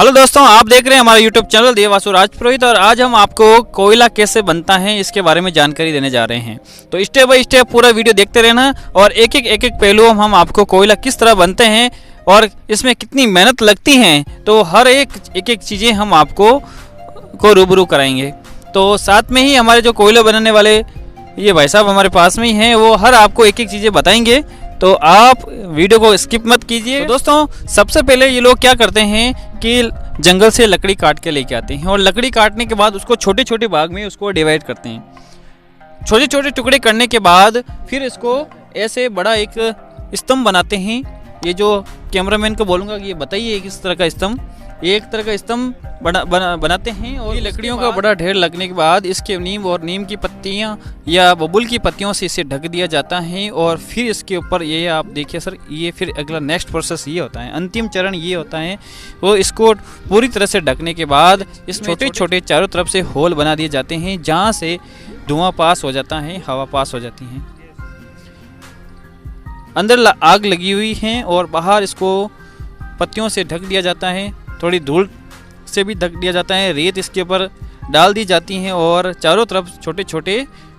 Hello दोस्तों, आप देख रहे हैं हमारा यूट्यूब चैनल देवासु राजपुरोहित और आज हम आपको कोयला कैसे बनता है इसके बारे में जानकारी देने जा रहे हैं। तो स्टेप बाय स्टेप पूरा वीडियो देखते रहना और एक एक पहलू हम आपको कोयला किस तरह बनते हैं और इसमें कितनी मेहनत लगती हैं, तो हर एक चीज़ें हम आपको रूबरू कराएंगे। तो साथ में ही हमारे जो कोयला बनाने वाले ये भाई साहब हमारे पास में ही हैं, वो हर आपको एक चीज़ें बताएंगे, तो आप वीडियो को स्किप मत कीजिए। तो दोस्तों, सबसे पहले ये लोग क्या करते हैं कि जंगल से लकड़ी काट के लेके आते हैं और लकड़ी काटने के बाद उसको छोटे छोटे भाग में उसको डिवाइड करते हैं। छोटे छोटे टुकड़े करने के बाद फिर इसको ऐसे बड़ा एक स्तंभ बनाते हैं। ये जो कैमरामैन को बोलूँगा कि ये बताइए किस तरह का स्तंभ, एक तरह का स्तंभ बनाते हैं। और ये लकड़ियों का बड़ा ढेर लगने के बाद इसके नीम की पत्तियां या बबूल की पत्तियों से इसे ढक दिया जाता है और फिर इसके ऊपर ये आप देखिए सर, ये फिर अगला नेक्स्ट प्रोसेस ये होता है, अंतिम चरण ये होता है, वो इसको पूरी तरह से ढकने के बाद इसमें छोटे छोटे चारों तरफ से होल बना दिए जाते हैं, जहाँ से धुआं पास हो जाता है, हवा पास हो जाती है। अंदर आग लगी हुई है और बाहर इसको पत्तियों से ढक दिया जाता है, थोड़ी धूल से भी ढक दिया जाता है, रेत इसके ऊपर डाल दी जाती है और चारों तरफ छोटे छोटे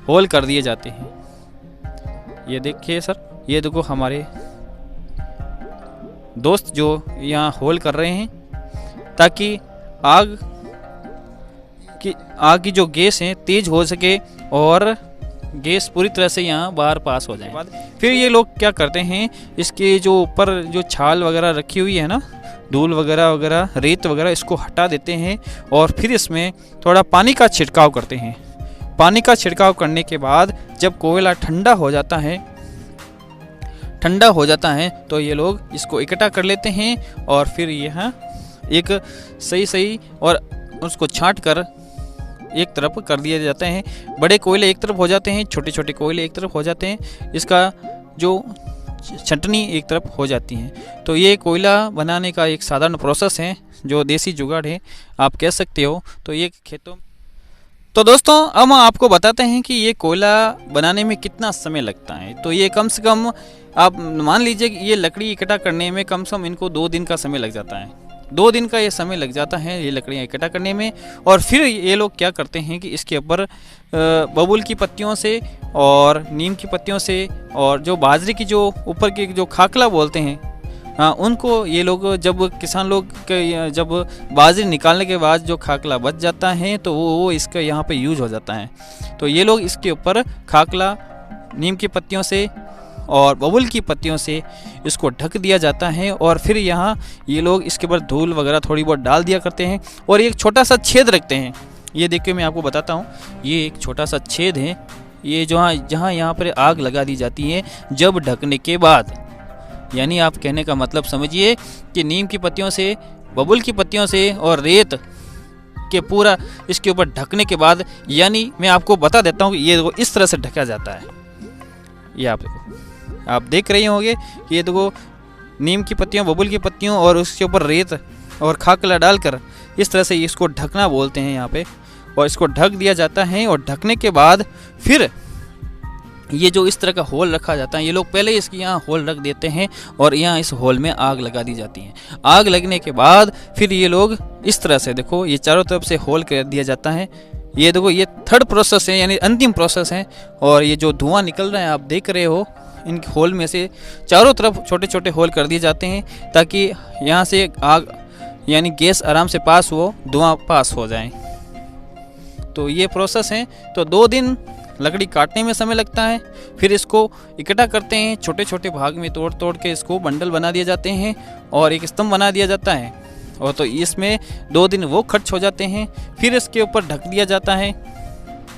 होल कर दिए जाते हैं। ये देखिए सर, ये देखो हमारे दोस्त जो यहाँ होल कर रहे हैं, ताकि आग की जो गैस है तेज हो सके और गैस पूरी तरह से यहाँ बाहर पास हो जाए। फिर ये लोग क्या करते हैं, इसके जो ऊपर जो छाल वगैरह रखी हुई है ना, धूल वगैरह रेत वगैरह, इसको हटा देते हैं और फिर इसमें थोड़ा पानी का छिड़काव करते हैं। पानी का छिड़काव करने के बाद जब कोयला ठंडा हो जाता है तो ये लोग इसको इकट्ठा कर लेते हैं और फिर यहाँ एक सही और उसको छांट कर एक तरफ कर दिया जाता है। बड़े कोयले एक तरफ हो जाते हैं, छोटे छोटे कोयले एक तरफ हो जाते हैं, इसका जो छंटनी एक तरफ हो जाती है। तो ये कोयला बनाने का एक साधारण प्रोसेस है, जो देसी जुगाड़ है आप कह सकते हो। तो ये खेतों तो दोस्तों, अब हम आपको बताते हैं कि ये कोयला बनाने में कितना समय लगता है। तो ये कम से कम आप मान लीजिए कि ये लकड़ी इकट्ठा करने में कम से कम इनको 2 दिन का समय लग जाता है। 2 दिन का ये समय लग जाता है ये लकड़ियाँ इकट्ठा करने में। और फिर ये लोग क्या करते हैं कि इसके ऊपर बबूल की पत्तियों से और नीम की पत्तियों से और जो बाजरे की जो ऊपर की जो खाकला बोलते हैं, हाँ, उनको ये लोग जब किसान लोग जब बाजरे निकालने के बाद जो खाकला बच जाता है तो वो इसका यहाँ पे यूज हो जाता है। तो ये लोग इसके ऊपर खाकला नीम की पत्तियों से और बबूल की पत्तियों से इसको ढक दिया जाता है और फिर यहाँ ये लोग इसके ऊपर धूल वगैरह थोड़ी बहुत डाल दिया करते हैं और एक छोटा सा छेद रखते हैं। ये देखिए मैं आपको बताता हूँ, ये एक छोटा सा छेद है, ये जहाँ यहाँ पर आग लगा दी जाती है जब ढकने के बाद। यानी आप कहने का मतलब समझिए कि नीम की पत्तियों से, बबूल की पत्तियों से और रेत के पूरा इसके ऊपर ढकने के बाद, यानी मैं आपको बता देता हूँ कि ये देखो इस तरह से ढका जाता है। ये आप देखो, आप देख रहे होंगे कि ये देखो नीम की पत्तियों, बबूल की पत्तियों और उसके ऊपर रेत और खाकला डालकर इस तरह से इसको ढकना बोलते हैं यहाँ पे। और इसको ढक दिया जाता है और ढकने के बाद फिर ये जो इस तरह का होल रखा जाता है, ये लोग पहले इसके यहाँ होल रख देते हैं और यहाँ इस होल में आग लगा दी जाती है। आग लगने के बाद फिर ये लोग इस तरह से देखो, ये चारों तरफ से होल कर दिया जाता है। ये देखो, ये थर्ड प्रोसेस है, यानी अंतिम प्रोसेस है। और ये जो धुआं निकल रहा है आप देख रहे हो, इन होल में से चारों तरफ छोटे छोटे होल कर दिए जाते हैं ताकि यहाँ से आग यानी गैस आराम से पास हो, धुआं पास हो जाए। तो ये प्रोसेस है। तो 2 दिन लकड़ी काटने में समय लगता है, फिर इसको इकट्ठा करते हैं, छोटे छोटे भाग में तोड़ के इसको बंडल बना दिए जाते हैं और एक स्तंभ बना दिया जाता है। और तो इसमें 2 दिन वो खर्च हो जाते हैं। फिर इसके ऊपर ढक दिया जाता है,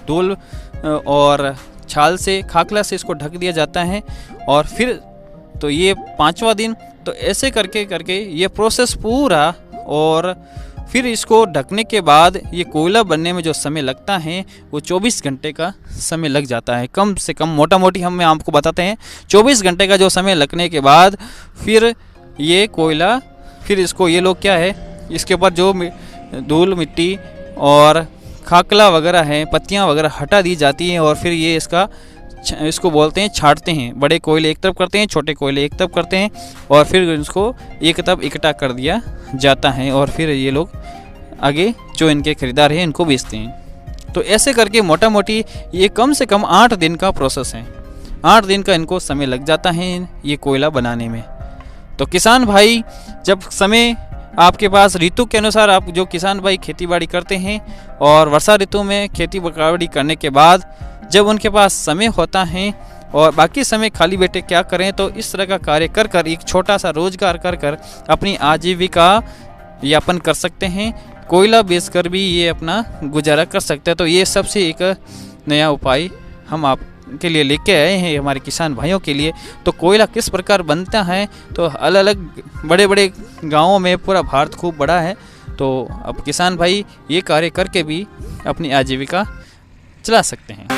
धूल और छाल से, खाकला से इसको ढक दिया जाता है। और फिर तो ये 5वां दिन। तो ऐसे करके ये प्रोसेस पूरा, और फिर इसको ढकने के बाद ये कोयला बनने में जो समय लगता है वो 24 घंटे का समय लग जाता है, कम से कम। मोटा मोटी हम आपको बताते हैं 24 घंटे का जो समय लगने के बाद फिर ये कोयला, फिर इसको ये लोग क्या है, इसके ऊपर जो धूल मिट्टी और खाकला वगैरह है, पत्तियां वगैरह हटा दी जाती हैं और फिर ये इसका इसको बोलते हैं छाटते हैं। बड़े कोयले एक तरफ करते हैं, छोटे कोयले एक तरफ करते हैं और फिर इसको एक तरफ इकट्ठा कर दिया जाता है और फिर ये लोग आगे जो इनके खरीदार हैं इनको बेचते हैं। तो ऐसे करके मोटा मोटी ये कम से कम 8 दिन का प्रोसेस है। 8 दिन का इनको समय लग जाता है ये कोयला बनाने में। तो किसान भाई, जब समय आपके पास ऋतु के अनुसार, आप जो किसान भाई खेती बाड़ी करते हैं और वर्षा ऋतु में खेती बाड़ी करने के बाद जब उनके पास समय होता है और बाकी समय खाली बैठे क्या करें, तो इस तरह का कार्य कर कर, एक छोटा सा रोजगार कर कर अपनी आजीविका यापन कर सकते हैं। कोयला बेचकर भी ये अपना गुजारा कर सकते हैं। तो ये सबसे एक नया उपाय हम आपके लिए लेके आए हैं हमारे किसान भाइयों के लिए। तो कोयला किस प्रकार बनता है, तो अलग अलग बड़े बड़े गाँवों में, पूरा भारत खूब बड़ा है। तो अब किसान भाई ये कार्य करके भी अपनी आजीविका चला सकते हैं।